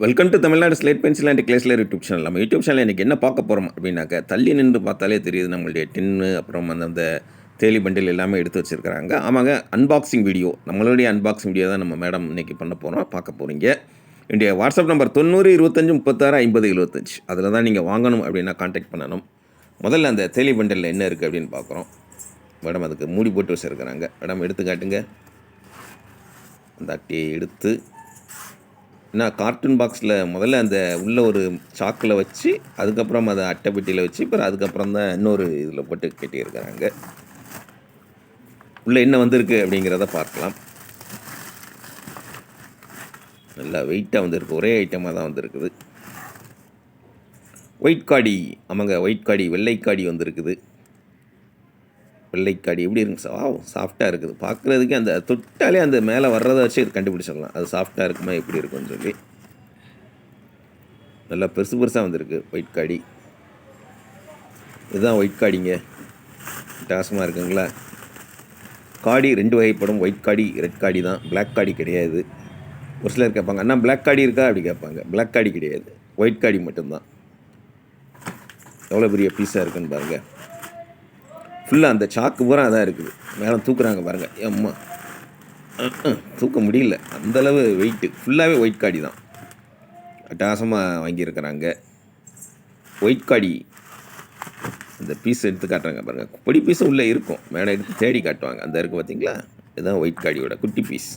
Welcome to Tamil Nadu slate pencil and claysler YouTube channel. நம்ம YouTube channel இன்றைக்கி என்ன பார்க்க போகிறோம் அப்படின்னாக்க, தள்ளி நின்று பார்த்தாலே தெரியுது நம்மளுடைய டின்னு, அப்புறம் அந்த தேலி பண்டில் எல்லாமே எடுத்து வச்சுருக்கிறாங்க. ஆமாங்க, அன்பாக்சிங் வீடியோ, நம்மளுடைய அன்பாக்சிங் வீடியோ தான் நம்ம மேடம் இன்றைக்கி பண்ண போகிறோம், பார்க்க போகிறீங்க. என்னுடைய வாட்ஸ்அப் நம்பர் 90 25 36 50 75. அதில் தான் நீங்கள் வாங்கணும் அப்படின்னா கான்டாக்ட் பண்ணணும். முதல்ல அந்த தேலி பண்டலில் என்ன இருக்குது அப்படின்னு பார்க்குறோம். மேடம் அதுக்கு மூடி போட்டு வச்சுருக்கிறாங்க. மேடம் எடுத்து காட்டுங்க. அந்த அட்டையை எடுத்து நான் கார்ட்டூன் பாக்ஸில் முதல்ல அந்த உள்ள ஒரு சாக்கில் வச்சு, அதுக்கப்புறம் அதை அட்டை பெட்டியில் வச்சு, அப்புறம் அதுக்கப்புறம் தான் இன்னொரு இதில் போட்டு கட்டியிருக்கிறாங்க. உள்ளே என்ன வந்திருக்கு அப்படிங்கிறத பார்க்கலாம். நல்லா வெயிட்டாக வந்திருக்கு, ஒரே ஐட்டமாக தான் வந்திருக்குது. ஒயிட் காடி, ஆமாங்க ஒயிட் காடி, வெள்ளைக்காடி வந்திருக்குது. வெள்ளைக்காடி எப்படி இருக்குங்க? சாஃப்டாக இருக்குது. பார்க்குறதுக்கு அந்த தொட்டாலே அந்த மேலே வர்றதை வச்சு கண்டுபிடிச்சிடலாம் அது சாஃப்டாக இருக்குமா எப்படி இருக்குன்னு சொல்லி. நல்லா பெருசு பெருசாக வந்திருக்கு ஒயிட் காடி. இதுதான் ஒயிட் காடிங்க. வித்தியாசமாக இருக்குங்களா? காடி 2 வகைப்படும். ஒயிட் காடி, ரெட் காடி தான், பிளாக் காடி கிடையாது. ஒரு சிலர் கேட்பாங்க, அண்ணா பிளாக் காடி இருக்கா அப்படி கேட்பாங்க. பிளாக் காடி கிடையாது, ஒயிட் காடி மட்டும்தான். எவ்வளோ பெரிய பீஸாக இருக்குன்னு பாருங்கள். ஃபுல்லாக அந்த சாக்கு பூரா தான் இருக்குது. மேலே தூக்குறாங்க பாருங்கள். அம்மா தூக்க முடியல, அந்தளவு வெயிட்டு. ஃபுல்லாகவே ஒயிட் காடி தான். அட்டகாசமாக வாங்கியிருக்கிறாங்க. ஒயிட் காடி அந்த பீஸ் எடுத்து காட்டுறாங்க பாருங்கள். பொடி பீஸும் உள்ளே இருக்கும், மேடம் எடுத்து தேடி காட்டுவாங்க. அந்த இருக்குது பார்த்தீங்களா, இதுதான் ஒயிட் காடியோட குட்டி பீஸ்.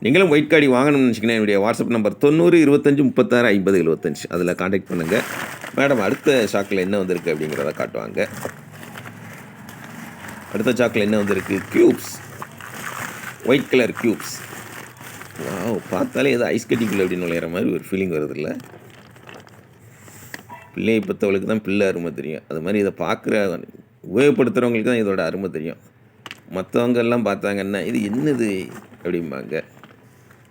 நீங்களும் ஒயிட் காடி வாங்கணும்னு நினச்சிங்கன்னா என்னுடைய வாட்ஸ்அப் நம்பர் 90 25 36 50 75. அதில் கான்டாக்ட் பண்ணுங்கள். மேடம் அடுத்த ஷாக்கில் என்ன வந்திருக்கு அப்படிங்கிறத காட்டுவாங்க. அடுத்த சாக்கில் என்ன வந்திருக்கு? Cubes, white colour cubes. பார்த்தாலே ஏதோ ஐஸ் கட்டிக்குள்ளே அப்படின்னு நுழையிற மாதிரி ஒரு ஃபீலிங் வருது இல்லை? பிள்ளையை பற்றவங்களுக்கு தான் பிள்ளை அருமை தெரியும். அது மாதிரி இதை பார்க்குற உபயோகப்படுத்துகிறவங்களுக்கு தான் இதோட அருமை தெரியும். மற்றவங்க எல்லாம் பார்த்தாங்கன்னா இது என்னது அப்படிம்பாங்க.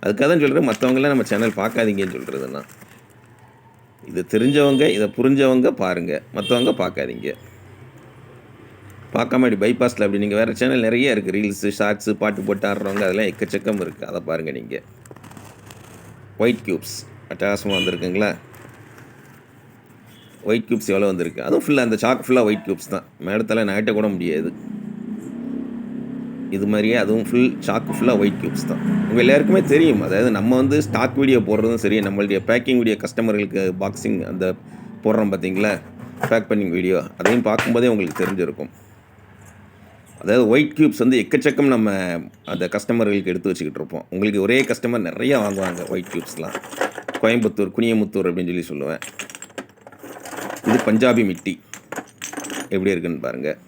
அதுக்காக தான் சொல்கிறேன், மற்றவங்களாம் நம்ம சேனல் பார்க்காதீங்கன்னு சொல்கிறதுன்னா. இது தெரிஞ்சவங்க, இதை புரிஞ்சவங்க பாருங்கள், மற்றவங்க பார்க்காதீங்க. பார்க்காம இப்படி பைபாஸில் அப்படி நீங்கள் வேறு சேனல் நிறைய இருக்குது, ரீல்ஸு, ஷார்ட்ஸு, பாட்டு போட்டு ஆடுறவங்க, அதெல்லாம் எக்கச்சக்கம் இருக்குது. அதை பாருங்கள் நீங்கள். ஒயிட் க்யூப்ஸ் அட்டகாசமாக வந்திருக்குங்களா? ஒயிட் க்யூப்ஸ் எவ்வளோ வந்திருக்கு? அதுவும் ஃபுல்லாக அந்த சாக்கு ஃபுல்லாக ஒயிட் க்யூப்ஸ் தான். மேடத்தில் நகட்ட கூட முடியாது. இது மாதிரியே அதுவும் ஃபுல் சாக்கு ஃபுல்லாக ஒயிட் க்யூப்ஸ் தான். உங்கள் எல்லாருக்குமே தெரியும். அதாவது நம்ம ஸ்டாக் வீடியோ போடுறதும் சரி, நம்மளுடைய பேக்கிங் வீடியோ கஸ்டமர்களுக்கு பாக்ஸிங் அந்த போடுறோம் பார்த்தீங்களா, பேக் பண்ணிங் வீடியோ, அதையும் பார்க்கும்போதே உங்களுக்கு தெரிஞ்சிருக்கும். அதாவது ஒயிட் க்யூப்ஸ் எக்கச்சக்கம் நம்ம அந்த கஸ்டமர்களுக்கு எடுத்து வச்சுக்கிட்டு இருப்போம். உங்களுக்கு ஒரே கஸ்டமர் நிறையா வாங்குவாங்க ஒயிட் க்யூப்ஸ்லாம். கோயம்புத்தூர், குனியமுத்தூர் அப்படின்னு சொல்லி சொல்லுவேன். இது பஞ்சாபி மிட்டி எப்படி இருக்குன்னு பாருங்கள்.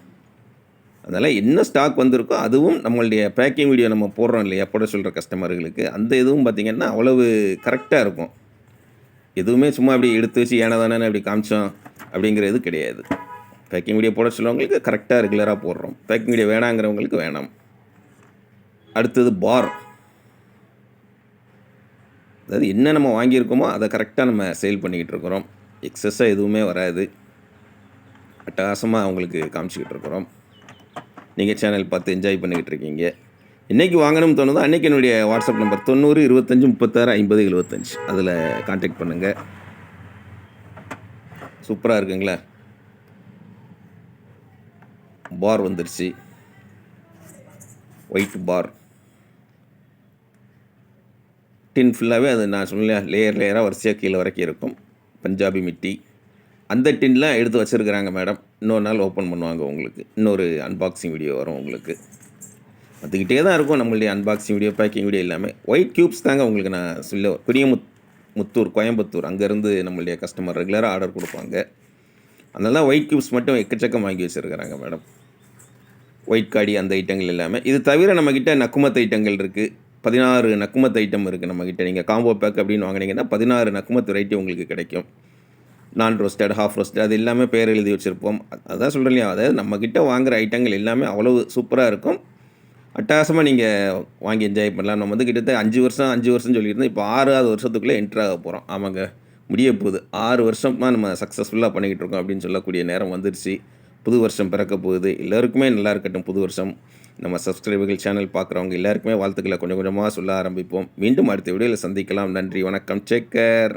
அதனால் என்ன ஸ்டாக் வந்திருக்கோ அதுவும் நம்மளுடைய பேக்கிங் வீடியோ நம்ம போடுறோம் இல்லையா, போட சொல்கிற கஸ்டமர்களுக்கு, அந்த இதுவும் பார்த்திங்கன்னா அவ்வளவு கரெக்டாக இருக்கும். எதுவுமே சும்மா அப்படி எடுத்து வச்சு ஏனா தானே அப்படி காமிச்சோம் அப்படிங்கிறது கிடையாது. பேக்கிங் வீடியோ போட சொல்லுவவங்களுக்கு கரெக்டாக ரெகுலராக போடுறோம். பேக்கிங் வீடியோ வேணாங்கிறவங்களுக்கு வேணாம். அடுத்தது பார். அதாவது என்ன நம்ம வாங்கியிருக்கோமோ அதை கரெக்டாக நம்ம சேல் பண்ணிக்கிட்டு இருக்கிறோம். எக்ஸஸாக எதுவுமே வராது. அட்டகாசமாக அவங்களுக்கு காமிச்சிக்கிட்டு இருக்கிறோம். நீங்கள் சேனல் பார்த்து என்ஜாய் பண்ணிக்கிட்டு இருக்கீங்க. இன்றைக்கி வாங்கணும்னு தோணுதோ அன்றைக்கி என்னுடைய வாட்ஸ்அப் நம்பர் 90 25 36 50 75. அதில் கான்டாக்ட் பண்ணுங்கள். சூப்பராக இருக்குங்களா? பார் வந்துருச்சு, ஒயிட் பார். டின் ஃபுல்லாகவே அது நான் சொன்ன லேயர் லேயராக வரிசையாக கீழே வரைக்கும் இருக்கும். பஞ்சாபி மிட்டி அந்த டின்லாம் எடுத்து வச்சுருக்கிறாங்க மேடம். இன்னொரு நாள் ஓப்பன் பண்ணுவாங்க உங்களுக்கு. இன்னொரு அன்பாக்சிங் வீடியோ வரும் உங்களுக்கு. அதுக்கிட்டே தான் இருக்கும் நம்மளுடைய அன்பாக்சிங் வீடியோ, பேக்கிங் வீடியோ எல்லாமே. ஒயிட் க்யூப்ஸ் தாங்க உங்களுக்கு நான் சொல்ல. குனியமுத்தூர், கோயம்புத்தூர், அங்கேருந்து நம்மளுடைய கஸ்டமர் ரெகுலராக ஆர்டர் கொடுப்பாங்க. அதனால தான் ஒயிட் க்யூப்ஸ் மட்டும் எக்கச்சக்கம் வாங்கி வச்சுருக்கிறாங்க மேடம். ஒயிட் காடி அந்த ஐட்டங்கள் எல்லாமே. இது தவிர நம்மக்கிட்ட நக்குமத் ஐட்டங்கள் இருக்குது. 16 நக்குமத் ஐட்டம் இருக்குது நம்மக்கிட்ட. நீங்கள் காம்போ பேக் அப்படின்னு வாங்கினீங்கன்னா 16 நக்குமத் வெரைட்டி உங்களுக்கு கிடைக்கும். நான் ரோஸ்டட், ஹாஃப் ரோஸ்டட், அது எல்லாமே பேர் எழுதி வச்சுருப்போம். அதான் சொல்கிறேன் இல்லையா, அதாவது நம்மக்கிட்ட வாங்குகிற ஐட்டங்கள் எல்லாமே அவ்வளவு சூப்பராக இருக்கும். அட்டகாசமாக நீங்கள் வாங்கி என்ஜாய் பண்ணலாம். நம்ம கிட்டத்தட்ட 5 வருஷம் சொல்லியிருந்தோம். இப்போ 6வது வருஷத்துக்குள்ளே என்ட்ரு ஆக போகிறோம். ஆமாங்க, முடிய போகுது. 6 வருஷமாக நம்ம சக்ஸஸ்ஃபுல்லாக பண்ணிக்கிட்டு இருக்கோம் அப்படின்னு சொல்லக்கூடிய நேரம் வந்துடுச்சு. புது வருஷம் பிறக்க போகுது. எல்லோருக்குமே நல்லா இருக்கட்டும் புது வருஷம். நம்ம சப்ஸ்கிரைபர்கள் சேனல் பார்க்குறவங்க எல்லாருக்குமே வாழ்த்துக்களை கொஞ்சம் கொஞ்சமாக சொல்ல ஆரம்பிப்போம். மீண்டும் அடுத்த வீடியோவில் சந்திக்கலாம். நன்றி, வணக்கம், டேக் கேர்.